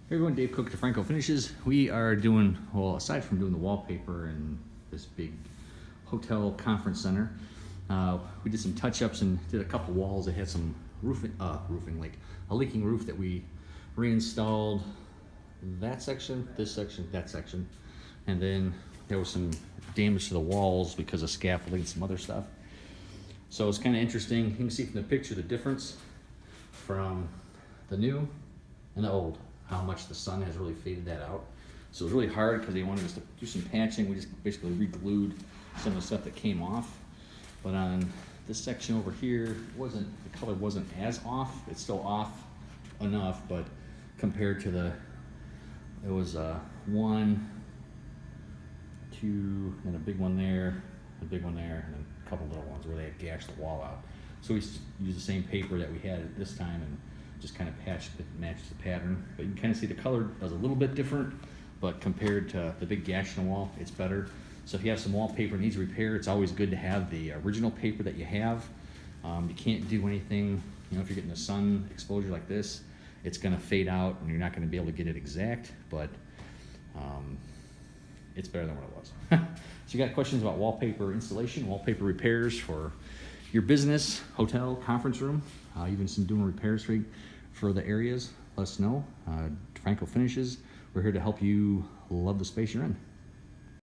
Hey everyone, Dave Cook to Franco Finishes. We are doing, well, aside from doing the wallpaper in this big hotel conference center, we did some touch-ups and did a couple walls that had some roofing, like a leaking roof that we reinstalled that section, this section, that section, and then there was some damage to the walls because of scaffolding and some other stuff. So it's kind of interesting. You can see from the picture the difference from the new and the old, how much the sun has really faded that out. So it was really hard because they wanted us to do some patching. We just basically re-glued some of the stuff that came off. But on this section over here, the color wasn't as off. It's still off enough, but compared to it was one, two, and a big one there, a big one there, and a couple little ones where they had gashed the wall out. So we used the same paper that we had at this time and just kind of patched it, matched the pattern. But you can kind of see the color was a little bit different, but compared to the big gash in the wall, it's better. So if you have some wallpaper needs repair, it's always good to have the original paper that you have. You can't do anything, if you're getting the sun exposure like this, it's gonna fade out and you're not gonna be able to get it exact, but it's better than what it was. So you got questions about wallpaper installation, wallpaper repairs for your business, hotel, conference room, even some doing repairs for the areas, let us know. Franco Finishes, we're here to help you love the space you're in.